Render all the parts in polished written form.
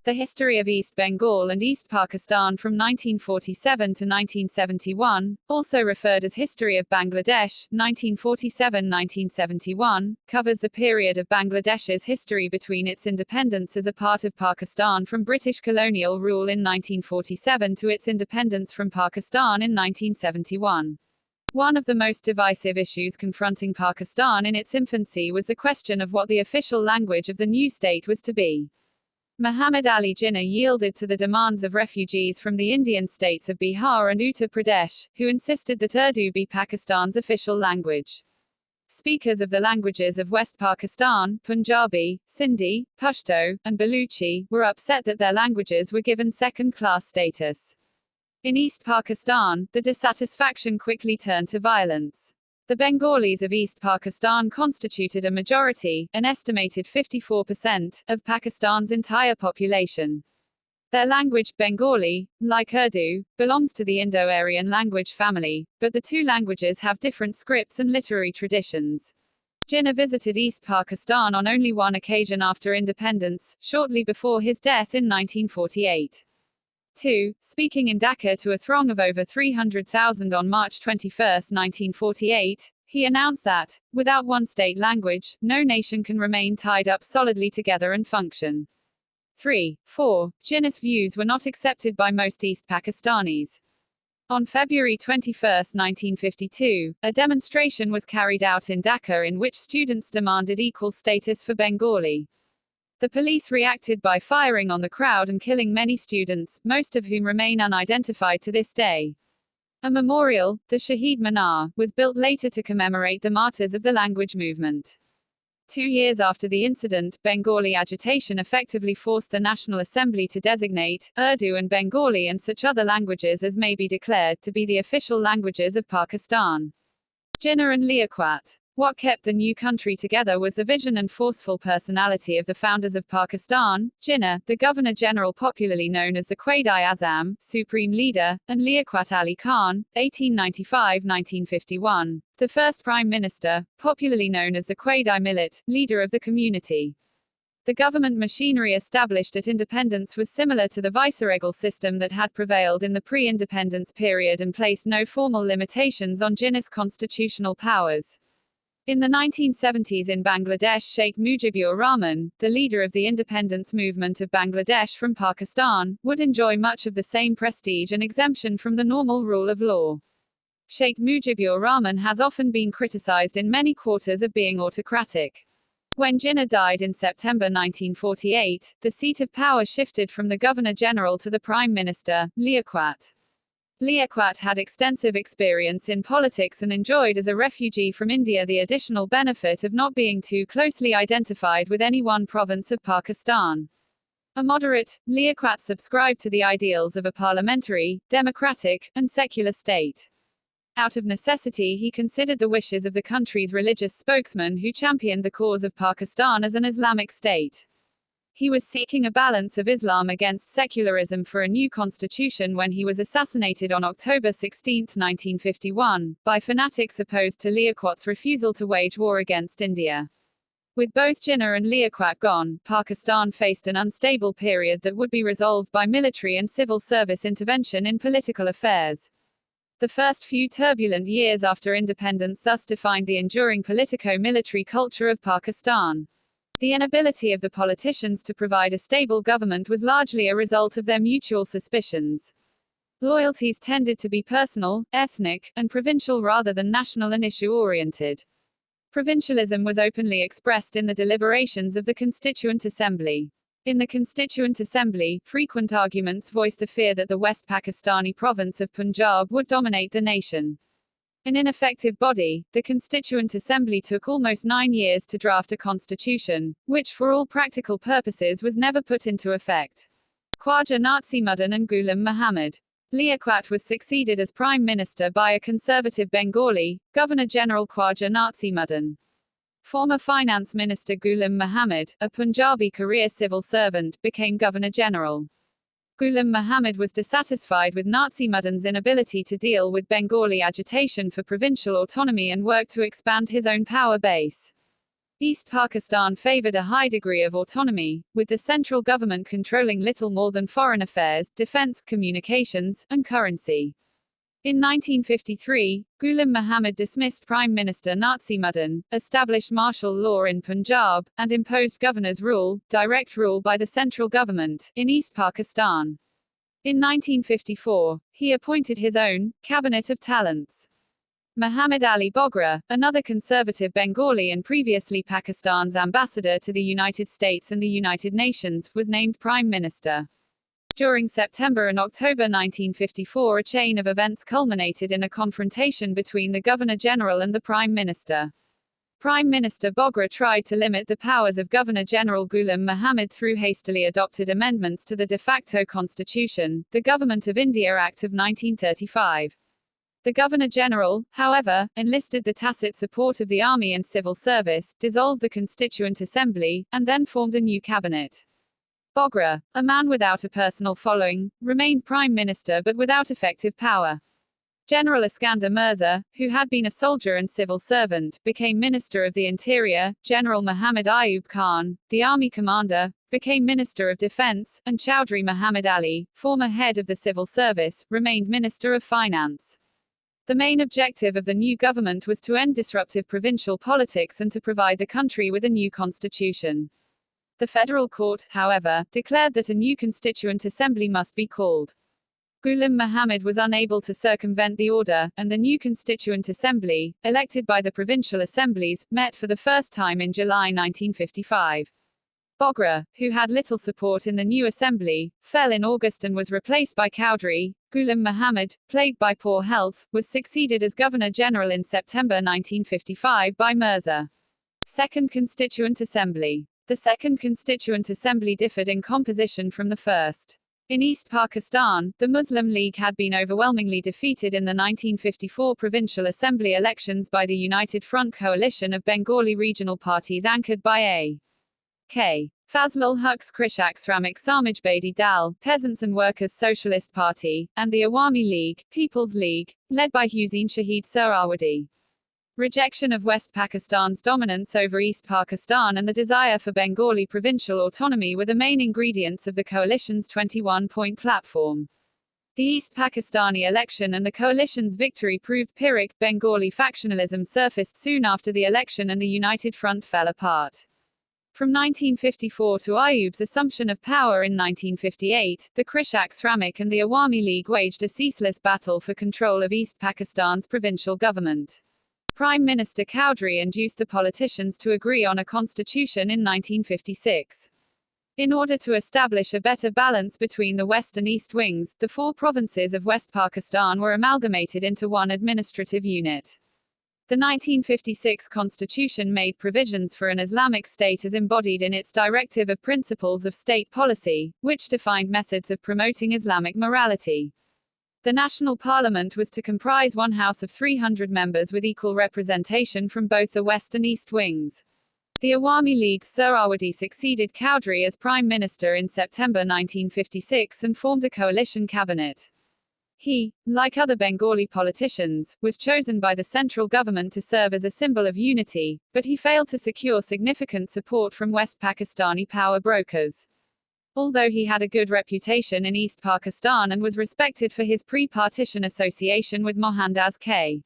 The History of East Bengal and East Pakistan from 1947 to 1971, also referred as History of Bangladesh, 1947–1971, covers the period of Bangladesh's history between its independence as a part of Pakistan from British colonial rule in 1947 to its independence from Pakistan in 1971. One of the most divisive issues confronting Pakistan in its infancy was the question of what the official language of the new state was to be. Muhammad Ali Jinnah yielded to the demands of refugees from the Indian states of Bihar and Uttar Pradesh, who insisted that Urdu be Pakistan's official language. Speakers of the languages of West Pakistan, Punjabi, Sindhi, Pashto, and Baluchi, were upset that their languages were given second-class status. In East Pakistan, the dissatisfaction quickly turned to violence. The Bengalis of East Pakistan constituted a majority, an estimated 54%, of Pakistan's entire population. Their language, Bengali, like Urdu, belongs to the Indo-Aryan language family, but the two languages have different scripts and literary traditions. Jinnah visited East Pakistan on only one occasion after independence, shortly before his death in 1948. 2. Speaking in Dhaka to a throng of over 300,000 on March 21, 1948, he announced that, without one state language, no nation can remain tied up solidly together and function. 3. 4. Jinnah's views were not accepted by most East Pakistanis. On February 21, 1952, a demonstration was carried out in Dhaka in which students demanded equal status for Bengali. The police reacted by firing on the crowd and killing many students, most of whom remain unidentified to this day. A memorial, the Shaheed Minar, was built later to commemorate the martyrs of the language movement. 2 years after the incident, Bengali agitation effectively forced the National Assembly to designate Urdu and Bengali and such other languages as may be declared to be the official languages of Pakistan. Jinnah and Liaquat. What kept the new country together was the vision and forceful personality of the founders of Pakistan, Jinnah, the Governor-General popularly known as the Quaid-i-Azam, Supreme Leader, and Liaquat Ali Khan, 1895–1951, the first Prime Minister, popularly known as the Quaid-i-Millet, leader of the community. The government machinery established at independence was similar to the viceregal system that had prevailed in the pre-independence period and placed no formal limitations on Jinnah's constitutional powers. In the 1970s in Bangladesh, Sheikh Mujibur Rahman, the leader of the independence movement of Bangladesh from Pakistan, would enjoy much of the same prestige and exemption from the normal rule of law. Sheikh Mujibur Rahman has often been criticized in many quarters of being autocratic. When Jinnah died in September 1948, the seat of power shifted from the Governor-General to the Prime Minister, Liaquat. Liaquat had extensive experience in politics and enjoyed as a refugee from India the additional benefit of not being too closely identified with any one province of Pakistan. A moderate, Liaquat subscribed to the ideals of a parliamentary, democratic, and secular state. Out of necessity he considered the wishes of the country's religious spokesman who championed the cause of Pakistan as an Islamic state. He was seeking a balance of Islam against secularism for a new constitution when he was assassinated on October 16, 1951, by fanatics opposed to Liaquat's refusal to wage war against India. With both Jinnah and Liaquat gone, Pakistan faced an unstable period that would be resolved by military and civil service intervention in political affairs. The first few turbulent years after independence thus defined the enduring politico-military culture of Pakistan. The inability of the politicians to provide a stable government was largely a result of their mutual suspicions. Loyalties tended to be personal, ethnic, and provincial rather than national and issue-oriented. Provincialism was openly expressed in the deliberations of the Constituent Assembly. In the Constituent Assembly, frequent arguments voiced the fear that the West Pakistani province of Punjab would dominate the nation. An ineffective body, the Constituent Assembly took almost 9 years to draft a constitution, which for all practical purposes was never put into effect. Khwaja Nazimuddin and Ghulam Muhammad. Liaquat was succeeded as Prime Minister by a conservative Bengali, Governor-General Khwaja Nazimuddin. Former Finance Minister Ghulam Muhammad, a Punjabi career civil servant, became Governor-General. Ghulam Muhammad was dissatisfied with Nazimuddin's inability to deal with Bengali agitation for provincial autonomy and worked to expand his own power base. East Pakistan favored a high degree of autonomy, with the central government controlling little more than foreign affairs, defense, communications, and currency. In 1953, Ghulam Muhammad dismissed Prime Minister Nazimuddin, established martial law in Punjab, and imposed governor's rule, direct rule by the central government, in East Pakistan. In 1954, he appointed his own cabinet of talents. Muhammad Ali Bogra, another conservative Bengali and previously Pakistan's ambassador to the United States and the United Nations, was named Prime Minister. During September and October 1954, a chain of events culminated in a confrontation between the Governor-General and the Prime Minister. Prime Minister Bogra tried to limit the powers of Governor-General Ghulam Muhammad through hastily adopted amendments to the de facto constitution, the Government of India Act of 1935. The Governor-General, however, enlisted the tacit support of the army and civil service, dissolved the Constituent Assembly, and then formed a new cabinet. Bogra, a man without a personal following, remained Prime Minister but without effective power. General Iskander Mirza, who had been a soldier and civil servant, became Minister of the Interior. General Muhammad Ayub Khan, the army commander, became Minister of Defense, and Chowdhury Muhammad Ali, former head of the civil service, remained Minister of Finance. The main objective of the new government was to end disruptive provincial politics and to provide the country with a new constitution. The federal court, however, declared that a new constituent assembly must be called. Ghulam Muhammad was unable to circumvent the order, and the new constituent assembly, elected by the provincial assemblies, met for the first time in July 1955. Bogra, who had little support in the new assembly, fell in August and was replaced by Chowdhury. Ghulam Muhammad, plagued by poor health, was succeeded as Governor-General in September 1955 by Mirza. Second Constituent Assembly. The Second Constituent Assembly differed in composition from the first. In East Pakistan, the Muslim League had been overwhelmingly defeated in the 1954 provincial assembly elections by the United Front coalition of Bengali regional parties anchored by A.K. Fazlul Huq's Krishak Shramik Samajbadi Dal, Peasants and Workers Socialist Party, and the Awami League, People's League, led by Hussein Shahid Suhrawardy. Rejection of West Pakistan's dominance over East Pakistan and the desire for Bengali provincial autonomy were the main ingredients of the coalition's 21-point platform. The East Pakistani election and the coalition's victory proved Pyrrhic. Bengali factionalism surfaced soon after the election and the United Front fell apart. From 1954 to Ayub's assumption of power in 1958, the Krishak Shramik and the Awami League waged a ceaseless battle for control of East Pakistan's provincial government. Prime Minister Chowdhury induced the politicians to agree on a constitution in 1956. In order to establish a better balance between the West and East wings, the 4 provinces of West Pakistan were amalgamated into one administrative unit. The 1956 constitution made provisions for an Islamic state as embodied in its Directive of Principles of State Policy, which defined methods of promoting Islamic morality. The national parliament was to comprise one house of 300 members with equal representation from both the West and East wings. The Awami League's Suhrawardy succeeded Chowdhury as Prime Minister in September 1956 and formed a coalition cabinet. He, like other Bengali politicians, was chosen by the central government to serve as a symbol of unity, but he failed to secure significant support from West Pakistani power brokers. Although he had a good reputation in East Pakistan and was respected for his pre-partition association with Mohandas K.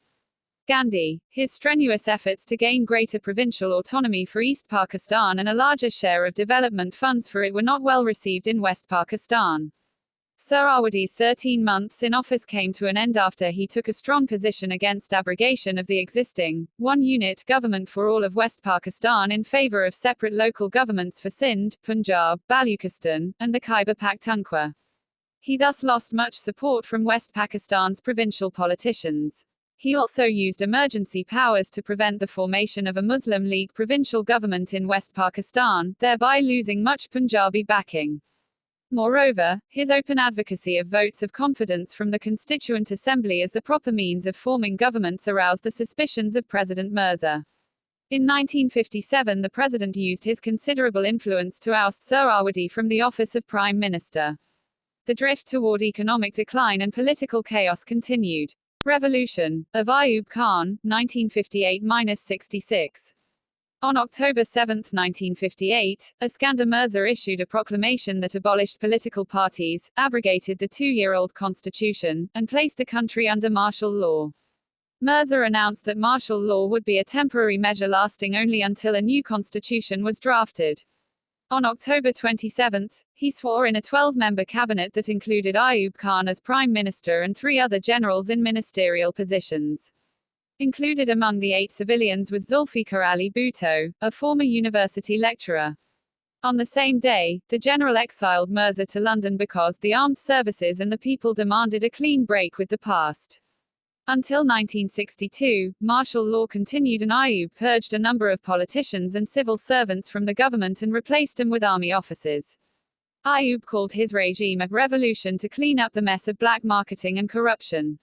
Gandhi, his strenuous efforts to gain greater provincial autonomy for East Pakistan and a larger share of development funds for it were not well received in West Pakistan. Suhrawardy's 13 months in office came to an end after he took a strong position against abrogation of the existing, one-unit government for all of West Pakistan in favor of separate local governments for Sindh, Punjab, Baluchistan, and the Khyber Pakhtunkhwa. He thus lost much support from West Pakistan's provincial politicians. He also used emergency powers to prevent the formation of a Muslim League provincial government in West Pakistan, thereby losing much Punjabi backing. Moreover, his open advocacy of votes of confidence from the Constituent Assembly as the proper means of forming governments aroused the suspicions of President Mirza. In 1957, the president used his considerable influence to oust Suhrawardy from the office of Prime Minister. The drift toward economic decline and political chaos continued. Revolution of Ayub Khan, 1958–66. On October 7, 1958, Iskander Mirza issued a proclamation that abolished political parties, abrogated the two-year-old constitution, and placed the country under martial law. Mirza announced that martial law would be a temporary measure lasting only until a new constitution was drafted. On October 27, he swore in a 12-member cabinet that included Ayub Khan as prime minister and 3 other generals in ministerial positions. Included among the 8 civilians was Zulfikar Ali Bhutto, a former university lecturer. On the same day, the general exiled Mirza to London because the armed services and the people demanded a clean break with the past. Until 1962, martial law continued and Ayub purged a number of politicians and civil servants from the government and replaced them with army officers. Ayub called his regime a revolution to clean up the mess of black marketing and corruption.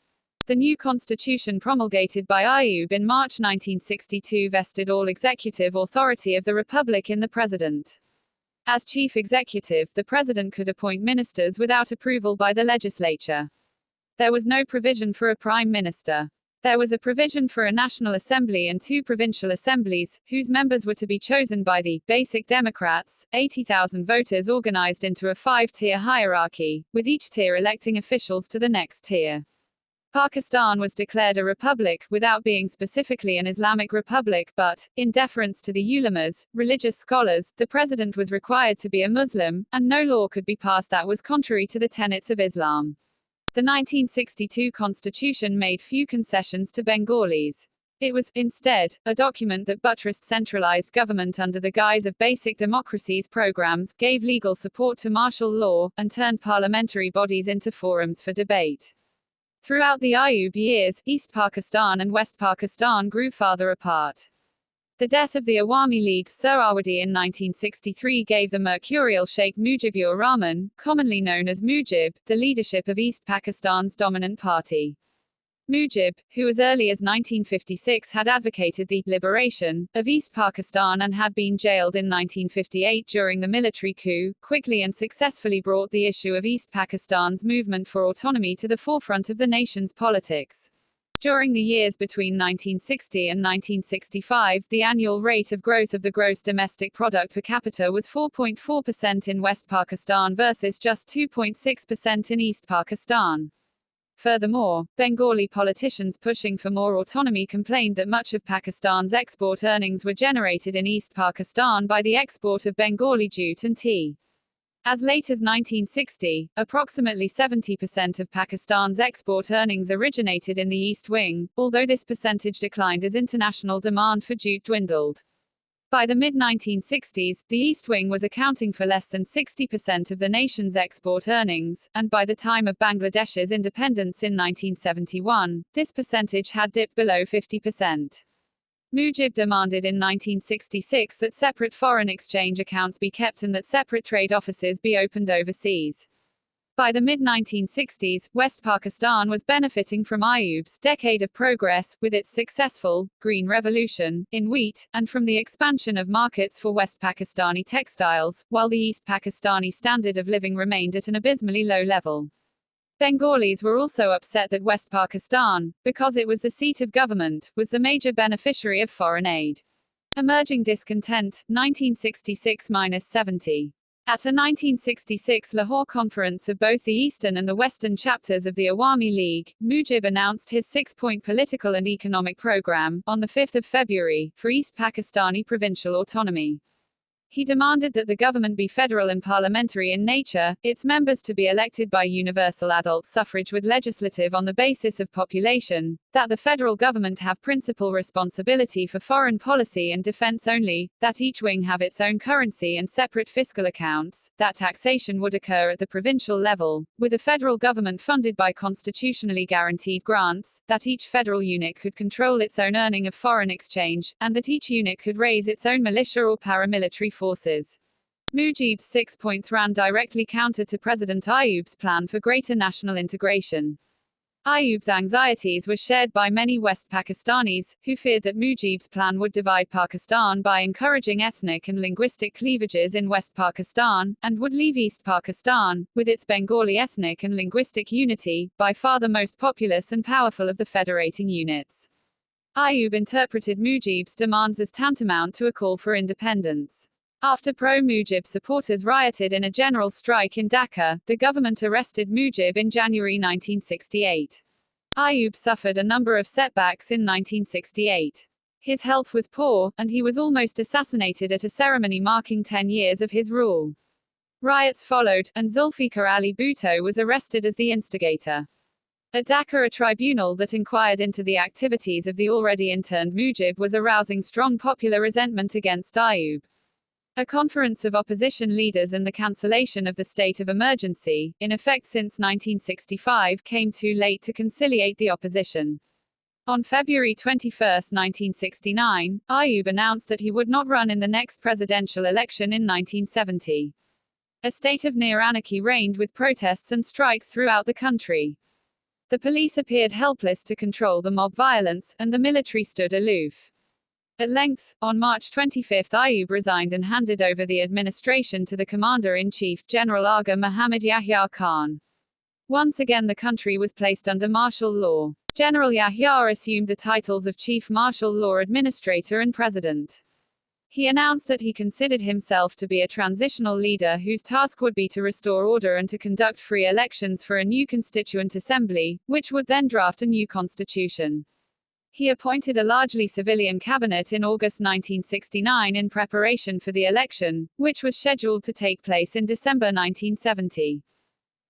The new constitution promulgated by Ayub in March 1962 vested all executive authority of the republic in the president. As chief executive, the president could appoint ministers without approval by the legislature. There was no provision for a prime minister. There was a provision for a national assembly and 2 provincial assemblies, whose members were to be chosen by the Basic Democrats, 80,000 voters organized into a 5-tier hierarchy, with each tier electing officials to the next tier. Pakistan was declared a republic, without being specifically an Islamic republic, but, in deference to the ulamas, religious scholars, the president was required to be a Muslim, and no law could be passed that was contrary to the tenets of Islam. The 1962 constitution made few concessions to Bengalis. It was, instead, a document that buttressed centralized government under the guise of basic democracies programs, gave legal support to martial law, and turned parliamentary bodies into forums for debate. Throughout the Ayub years, East Pakistan and West Pakistan grew farther apart. The death of the Awami League's Suhrawardi in 1963 gave the mercurial Sheikh Mujibur Rahman, commonly known as Mujib, the leadership of East Pakistan's dominant party. Mujib, who as early as 1956 had advocated the liberation of East Pakistan and had been jailed in 1958 during the military coup, quickly and successfully brought the issue of East Pakistan's movement for autonomy to the forefront of the nation's politics. During the years between 1960 and 1965, the annual rate of growth of the gross domestic product per capita was 4.4% in West Pakistan versus just 2.6% in East Pakistan. Furthermore, Bengali politicians pushing for more autonomy complained that much of Pakistan's export earnings were generated in East Pakistan by the export of Bengali jute and tea. As late as 1960, approximately 70% of Pakistan's export earnings originated in the East Wing, although this percentage declined as international demand for jute dwindled. By the mid-1960s, the East Wing was accounting for less than 60% of the nation's export earnings, and by the time of Bangladesh's independence in 1971, this percentage had dipped below 50%. Mujib demanded in 1966 that separate foreign exchange accounts be kept and that separate trade offices be opened overseas. By the mid-1960s, West Pakistan was benefiting from Ayub's decade of progress, with its successful Green Revolution in wheat, and from the expansion of markets for West Pakistani textiles, while the East Pakistani standard of living remained at an abysmally low level. Bengalis were also upset that West Pakistan, because it was the seat of government, was the major beneficiary of foreign aid. Emerging discontent, 1966-70. At a 1966 Lahore conference of both the Eastern and the Western chapters of the Awami League, Mujib announced his 6-point political and economic program, on the 5th of February, for East Pakistani provincial autonomy. He demanded that the government be federal and parliamentary in nature, its members to be elected by universal adult suffrage with legislative on the basis of population, that the federal government have principal responsibility for foreign policy and defense only, that each wing have its own currency and separate fiscal accounts, that taxation would occur at the provincial level, with a federal government funded by constitutionally guaranteed grants, that each federal unit could control its own earning of foreign exchange, and that each unit could raise its own militia or paramilitary forces. Mujib's 6 points ran directly counter to President Ayub's plan for greater national integration. Ayub's anxieties were shared by many West Pakistanis, who feared that Mujib's plan would divide Pakistan by encouraging ethnic and linguistic cleavages in West Pakistan, and would leave East Pakistan, with its Bengali ethnic and linguistic unity, by far the most populous and powerful of the federating units. Ayub interpreted Mujib's demands as tantamount to a call for independence. After pro-Mujib supporters rioted in a general strike in Dhaka, the government arrested Mujib in January 1968. Ayub suffered a number of setbacks in 1968. His health was poor, and he was almost assassinated at a ceremony marking 10 years of his rule. Riots followed, and Zulfikar Ali Bhutto was arrested as the instigator. At Dhaka, a tribunal that inquired into the activities of the already interned Mujib was arousing strong popular resentment against Ayub. A conference of opposition leaders and the cancellation of the state of emergency, in effect since 1965, came too late to conciliate the opposition. On February 21, 1969, Ayub announced that he would not run in the next presidential election in 1970. A state of near anarchy reigned with protests and strikes throughout the country. The police appeared helpless to control the mob violence, and the military stood aloof. At length, on March 25, Ayub resigned and handed over the administration to the Commander-in-Chief, General Agha Muhammad Yahya Khan. Once again the country was placed under martial law. General Yahya assumed the titles of Chief Martial Law Administrator and President. He announced that he considered himself to be a transitional leader whose task would be to restore order and to conduct free elections for a new constituent assembly, which would then draft a new constitution. He appointed a largely civilian cabinet in August 1969 in preparation for the election, which was scheduled to take place in December 1970.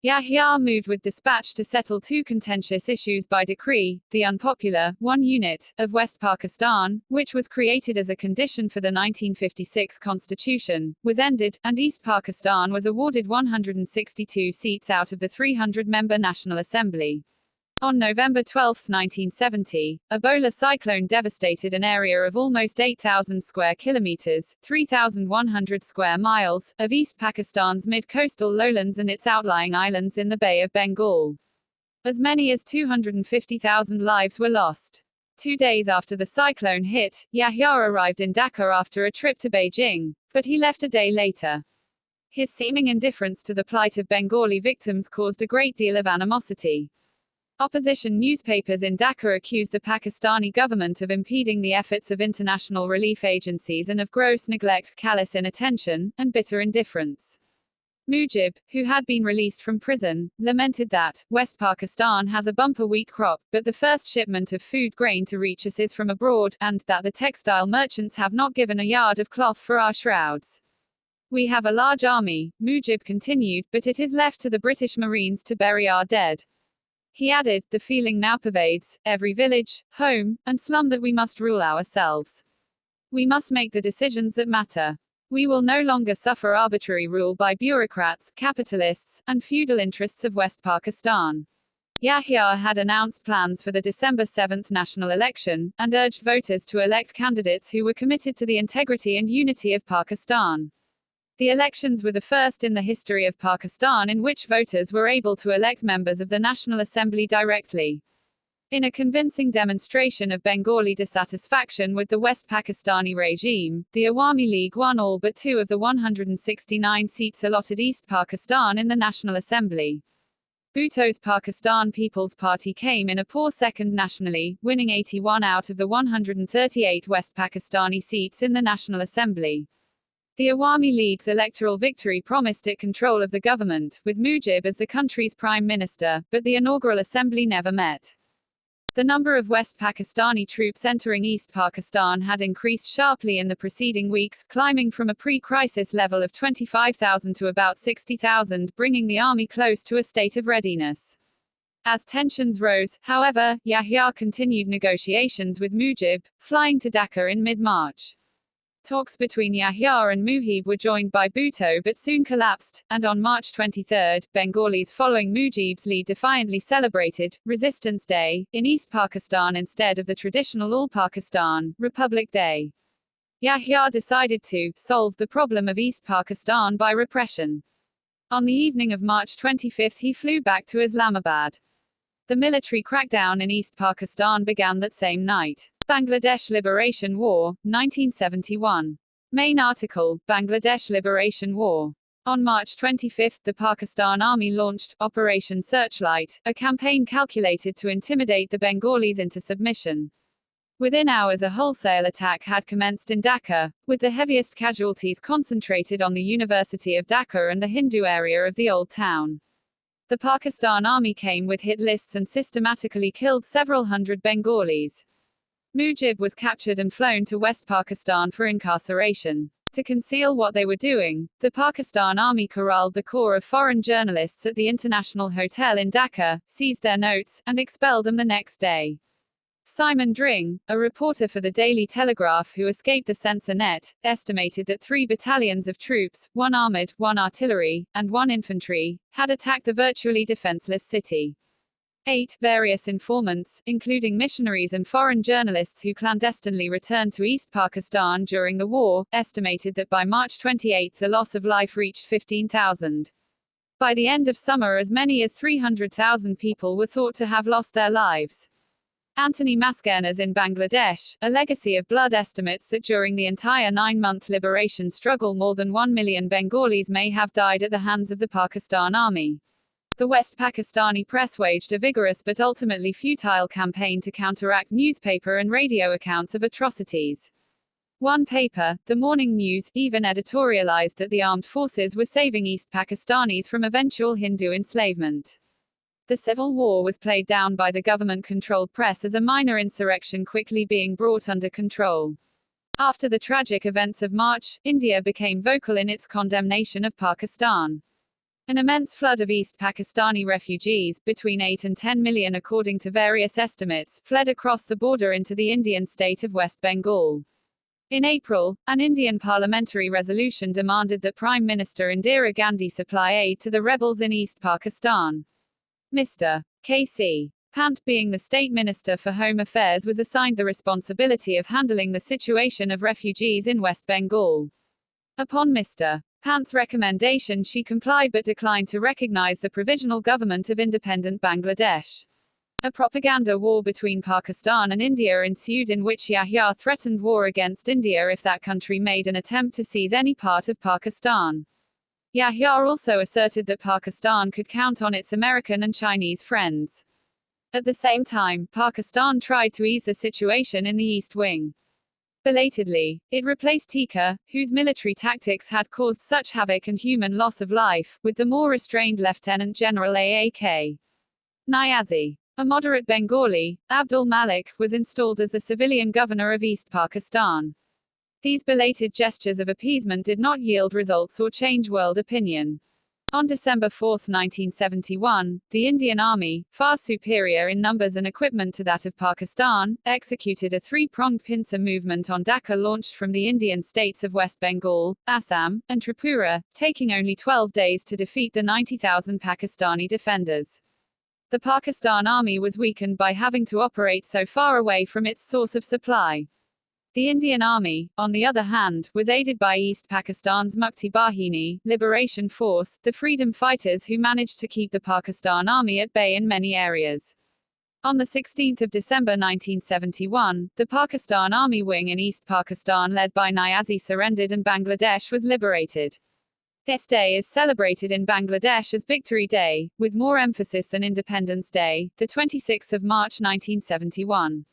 Yahya moved with dispatch to settle two contentious issues by decree: the unpopular 1 unit of West Pakistan, which was created as a condition for the 1956 constitution, was ended, and East Pakistan was awarded 162 seats out of the 300-member National Assembly. On November 12, 1970, Ebola cyclone devastated an area of almost 8,000 square kilometers, 3,100 square miles, of East Pakistan's mid-coastal lowlands and its outlying islands in the Bay of Bengal. As many as 250,000 lives were lost. 2 days after the cyclone hit, Yahya arrived in Dhaka after a trip to Beijing, but he left a day later. His seeming indifference to the plight of Bengali victims caused a great deal of animosity. Opposition newspapers in Dhaka accused the Pakistani government of impeding the efforts of international relief agencies and of gross neglect, callous inattention, and bitter indifference. Mujib, who had been released from prison, lamented that West Pakistan has a bumper wheat crop, but the first shipment of food grain to reach us is from abroad, and that the textile merchants have not given a yard of cloth for our shrouds. We have a large army, Mujib continued, but it is left to the British Marines to bury our dead. He added, the feeling now pervades every village, home, and slum that we must rule ourselves. We must make the decisions that matter. We will no longer suffer arbitrary rule by bureaucrats, capitalists, and feudal interests of West Pakistan. Yahya had announced plans for the December 7 national election, and urged voters to elect candidates who were committed to the integrity and unity of Pakistan. The elections were the first in the history of Pakistan in which voters were able to elect members of the National Assembly directly. In a convincing demonstration of Bengali dissatisfaction with the West Pakistani regime, the Awami League won all but 2 of the 169 seats allotted East Pakistan in the National Assembly. Bhutto's Pakistan People's Party came in a poor second nationally, winning 81 out of the 138 West Pakistani seats in the National Assembly. The Awami League's electoral victory promised it control of the government, with Mujib as the country's prime minister, but the inaugural assembly never met. The number of West Pakistani troops entering East Pakistan had increased sharply in the preceding weeks, climbing from a pre-crisis level of 25,000 to about 60,000, bringing the army close to a state of readiness. As tensions rose, however, Yahya continued negotiations with Mujib, flying to Dhaka in mid-March. Talks between Yahya and Mujib were joined by Bhutto but soon collapsed, and on March 23, Bengalis following Mujib's lead defiantly celebrated Resistance Day in East Pakistan instead of the traditional All-Pakistan Republic Day. Yahya decided to solve the problem of East Pakistan by repression. On the evening of March 25 he flew back to Islamabad. The military crackdown in East Pakistan began that same night. Bangladesh Liberation War, 1971. Main article, Bangladesh Liberation War. On March 25, the Pakistan Army launched Operation Searchlight, a campaign calculated to intimidate the Bengalis into submission. Within hours, a wholesale attack had commenced in Dhaka, with the heaviest casualties concentrated on the University of Dhaka and the Hindu area of the Old Town. The Pakistan Army came with hit lists and systematically killed several hundred Bengalis. Mujib was captured and flown to West Pakistan for incarceration. To conceal what they were doing, the Pakistan Army corralled the core of foreign journalists at the International Hotel in Dhaka, seized their notes, and expelled them the next day. Simon Dring, a reporter for the Daily Telegraph who escaped the censor net, estimated that 3 battalions of troops, 1 armored, 1 artillery, and 1 infantry, had attacked the virtually defenseless city. 8 various informants, including missionaries and foreign journalists who clandestinely returned to East Pakistan during the war, estimated that by March 28 the loss of life reached 15,000. By the end of summer, as many as 300,000 people were thought to have lost their lives. Anthony Mascarenhas in Bangladesh, a legacy of blood, estimates that during the entire 9-month liberation struggle more than 1 million Bengalis may have died at the hands of the Pakistan Army. The West Pakistani press waged a vigorous but ultimately futile campaign to counteract newspaper and radio accounts of atrocities. One paper, the Morning News, even editorialized that the armed forces were saving East Pakistanis from eventual Hindu enslavement. The civil war was played down by the government-controlled press as a minor insurrection quickly being brought under control. After the tragic events of March, India became vocal in its condemnation of Pakistan. An immense flood of East Pakistani refugees, between 8 and 10 million according to various estimates, fled across the border into the Indian state of West Bengal. In April, an Indian parliamentary resolution demanded that Prime Minister Indira Gandhi supply aid to the rebels in East Pakistan. Mr. K.C. Pant, being the State Minister for Home Affairs, was assigned the responsibility of handling the situation of refugees in West Bengal. Upon Mr. Pant's recommendation, she complied but declined to recognize the Provisional Government of Independent Bangladesh. A propaganda war between Pakistan and India ensued, in which Yahya threatened war against India if that country made an attempt to seize any part of Pakistan. Yahya also asserted that Pakistan could count on its American and Chinese friends. At the same time, Pakistan tried to ease the situation in the East Wing. Belatedly, it replaced Tikka, whose military tactics had caused such havoc and human loss of life, with the more restrained Lieutenant General A.A.K. Niazi. A moderate Bengali, Abdul Malik, was installed as the civilian governor of East Pakistan. These belated gestures of appeasement did not yield results or change world opinion. On December 4, 1971, the Indian Army, far superior in numbers and equipment to that of Pakistan, executed a 3-pronged pincer movement on Dhaka launched from the Indian states of West Bengal, Assam, and Tripura, taking only 12 days to defeat the 90,000 Pakistani defenders. The Pakistan Army was weakened by having to operate so far away from its source of supply. The Indian Army, on the other hand, was aided by East Pakistan's Mukti Bahini, Liberation Force, the freedom fighters who managed to keep the Pakistan Army at bay in many areas. On 16 December 1971, the Pakistan Army wing in East Pakistan led by Niazi surrendered and Bangladesh was liberated. This day is celebrated in Bangladesh as Victory Day, with more emphasis than Independence Day, the 26th of March 1971.